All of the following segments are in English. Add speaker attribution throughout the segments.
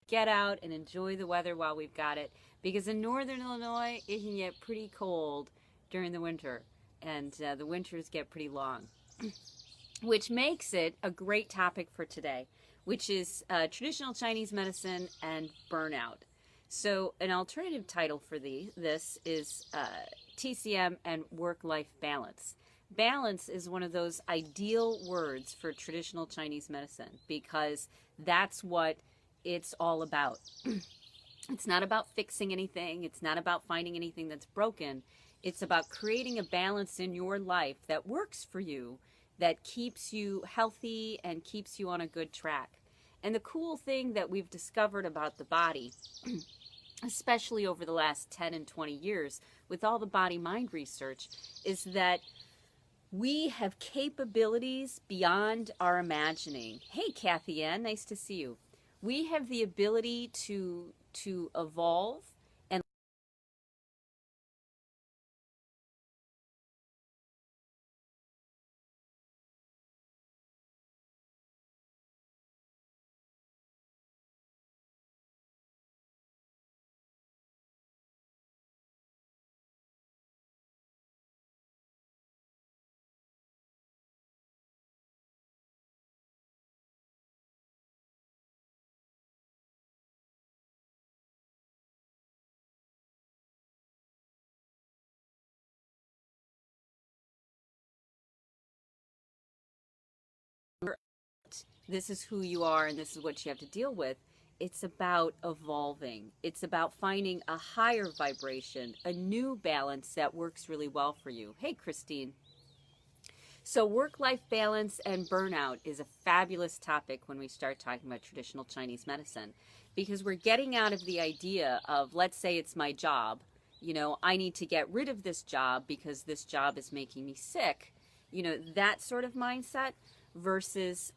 Speaker 1: get out and enjoy the weather while we've got it, because in northern Illinois it can get pretty cold during the winter, and the winters get pretty long, which makes it a great topic for today, which is traditional Chinese medicine and burnout. So an alternative title for this is TCM and work-life balance. Balance is one of those ideal words for traditional Chinese medicine because that's what it's all about. It's not about fixing anything. It's not about finding anything that's broken. It's about creating a balance in your life that works for you, that keeps you healthy and keeps you on a good track. And the cool thing that we've discovered about the body, especially over the last 10 and 20 years with all the body-mind research, is that we have capabilities beyond our imagining. Hey, Kathy Ann, nice to see you. We have the ability to evolve and this is who you are and this is what you have to deal with. It's about evolving. It's about finding a higher vibration, a new balance that works really well for you. Hey, Christine. So work-life balance and burnout is a fabulous topic when we start talking about traditional Chinese medicine, because we're getting out of the idea of, let's say it's my job, I need to get rid of this job because this job is making me sick, that sort of mindset versus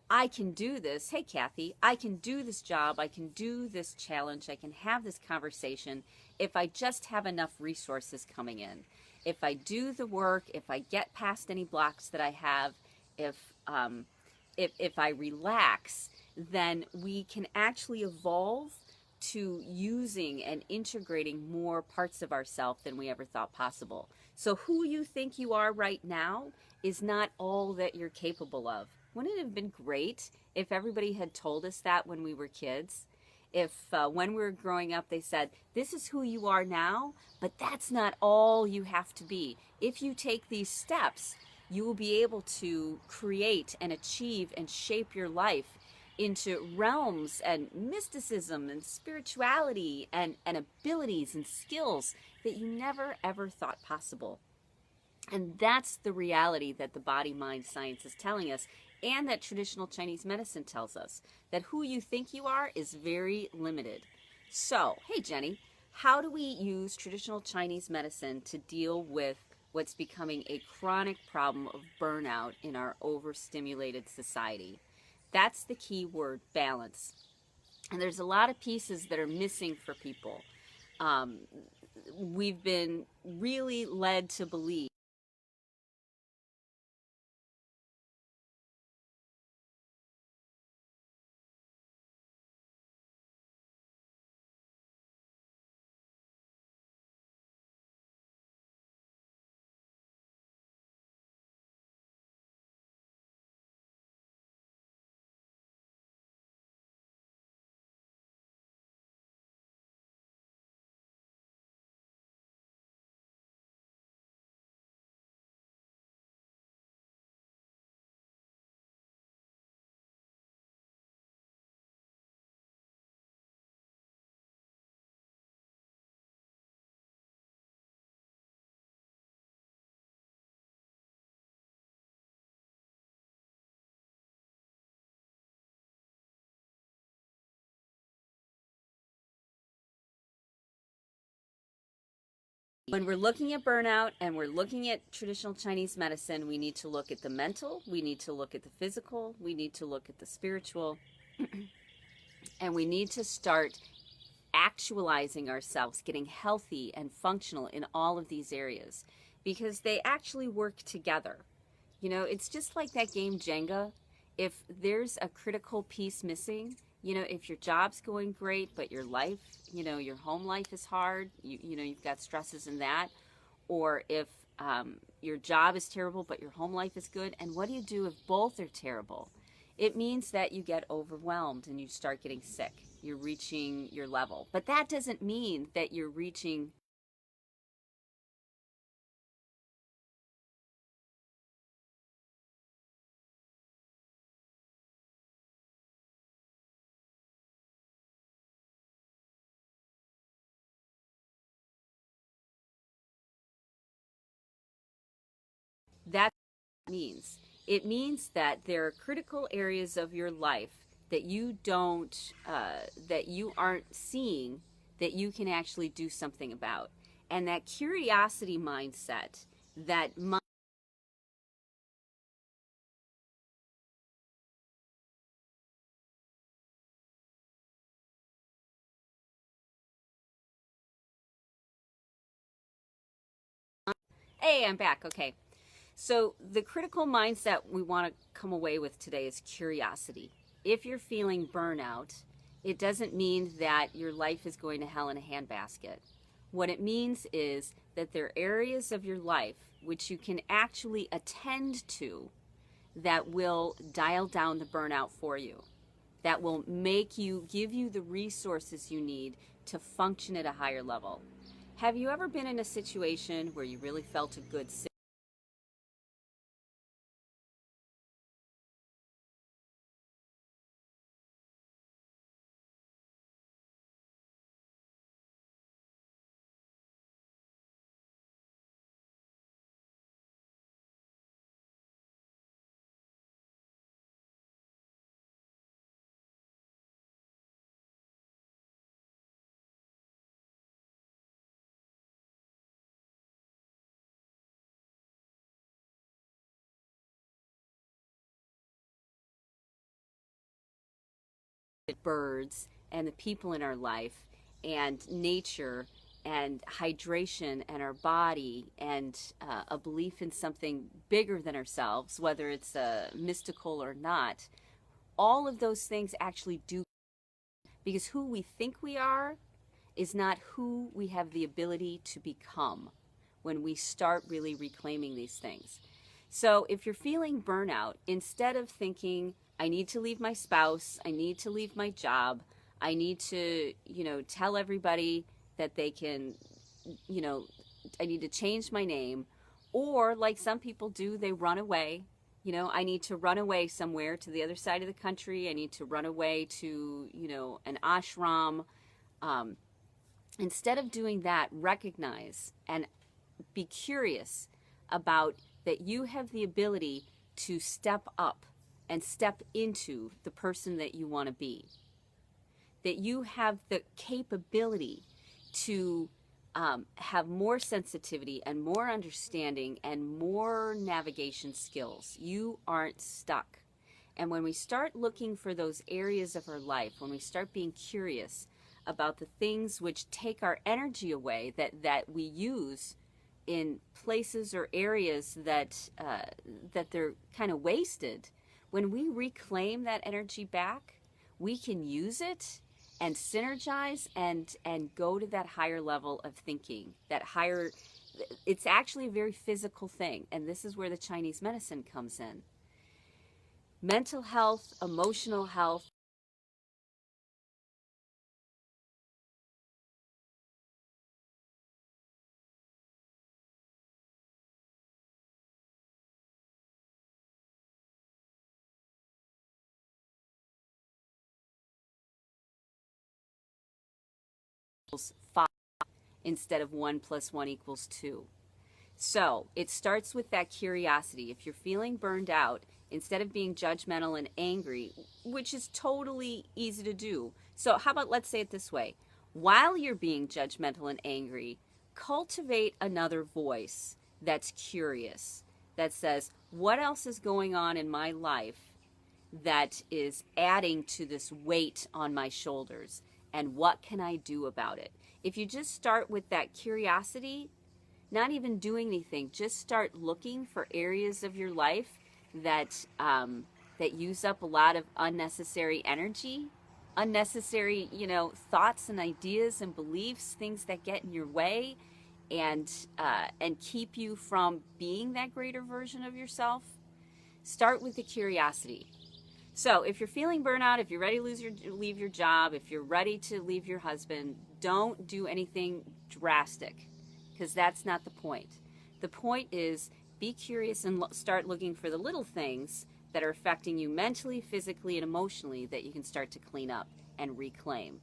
Speaker 1: I can do this. Hey, Kathy, I can do this job. I can do this challenge. I can have this conversation if I just have enough resources coming in. If I do the work, if I get past any blocks that I have, if I relax, then we can actually evolve to using and integrating more parts of ourselves than we ever thought possible. So who you think you are right now is not all that you're capable of. Wouldn't it have been great if everybody had told us that when we were kids? If when we were growing up they said, this is who you are now, but that's not all you have to be. If you take these steps, you will be able to create and achieve and shape your life into realms and mysticism and spirituality and abilities and skills that you never ever thought possible. And that's the reality that the body-mind science is telling us, and that traditional Chinese medicine tells us, that who you think you are is very limited. So, hey Jenny, how do we use traditional Chinese medicine to deal with what's becoming a chronic problem of burnout in our overstimulated society? That's the key word, balance. And there's a lot of pieces that are missing for people. We've been really led to believe when we're looking at burnout and we're looking at traditional Chinese medicine, we need to look at the mental, we need to look at the physical, we need to look at the spiritual, and we need to start actualizing ourselves, getting healthy and functional in all of these areas, because they actually work together. It's just like that game Jenga. If there's a critical piece missing, if your job's going great, but your life, your home life is hard, you've got stresses in that, or if your job is terrible, but your home life is good. And what do you do if both are terrible? It means that you get overwhelmed and you start getting sick. You're reaching your level. But that doesn't mean that you're reaching. That means. It means that there are critical areas of your life that that you aren't seeing, that you can actually do something about. And that curiosity mindset, hey, I'm back. Okay. So the critical mindset we want to come away with today is curiosity. If you're feeling burnout, it doesn't mean that your life is going to hell in a handbasket. What it means is that there are areas of your life which you can actually attend to that will dial down the burnout for you, that will give you the resources you need to function at a higher level. Have you ever been in a situation where you really felt a good birds and the people in our life and nature and hydration and our body and a belief in something bigger than ourselves, whether it's mystical or not, all of those things actually do, because who we think we are is not who we have the ability to become when we start really reclaiming these things. So if you're feeling burnout, instead of thinking, I need to leave my spouse, I need to leave my job, I need to, tell everybody that they can, I need to change my name, or like some people do, they run away. I need to run away somewhere to the other side of the country. I need to run away to, an ashram. Instead of doing that, recognize and be curious about that you have the ability to step up and step into the person that you want to be. That you have the capability to have more sensitivity and more understanding and more navigation skills. You aren't stuck. And when we start looking for those areas of our life, when we start being curious about the things which take our energy away, that we use in places or areas that they're kind of wasted, when we reclaim that energy back, we can use it and synergize and go to that higher level of thinking, that higher. It's actually a very physical thing, and this is where the Chinese medicine comes in. Mental health, emotional health, five instead of 1 + 1 = 2. So it starts with that curiosity. If you're feeling burned out, instead of being judgmental and angry, which is totally easy to do. So how about, let's say it this way. While you're being judgmental and angry, cultivate another voice that's curious, that says, what else is going on in my life that is adding to this weight on my shoulders? And what can I do about it? If you just start with that curiosity, not even doing anything, just start looking for areas of your life that use up a lot of unnecessary energy, unnecessary, thoughts and ideas and beliefs, things that get in your way and keep you from being that greater version of yourself. Start with the curiosity. So if you're feeling burnout, if you're ready to leave your job, if you're ready to leave your husband, don't do anything drastic, because that's not the point. The point is, be curious and start looking for the little things that are affecting you mentally, physically, and emotionally that you can start to clean up and reclaim.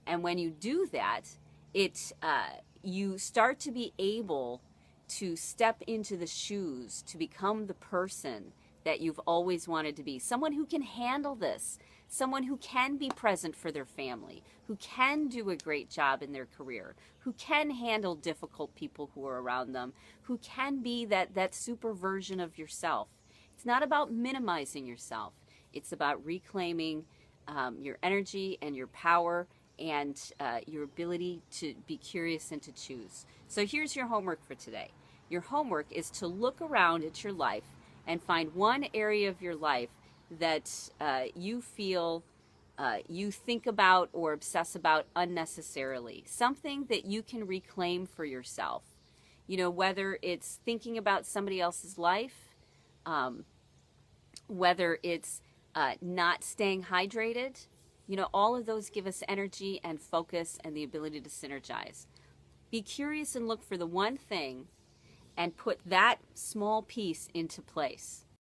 Speaker 1: And when you do that, you start to be able to step into the shoes, to become the person that you've always wanted to be. Someone who can handle this, someone who can be present for their family, who can do a great job in their career, who can handle difficult people who are around them, who can be that super version of yourself. It's not about minimizing yourself. It's about reclaiming your energy and your power and your ability to be curious and to choose. So here's your homework for today. Your homework is to look around at your life and find one area of your life that you feel you think about or obsess about unnecessarily. Something that you can reclaim for yourself. Whether it's thinking about somebody else's life, whether it's not staying hydrated. All of those give us energy and focus and the ability to synergize. Be curious and look for the one thing and put that small piece into place.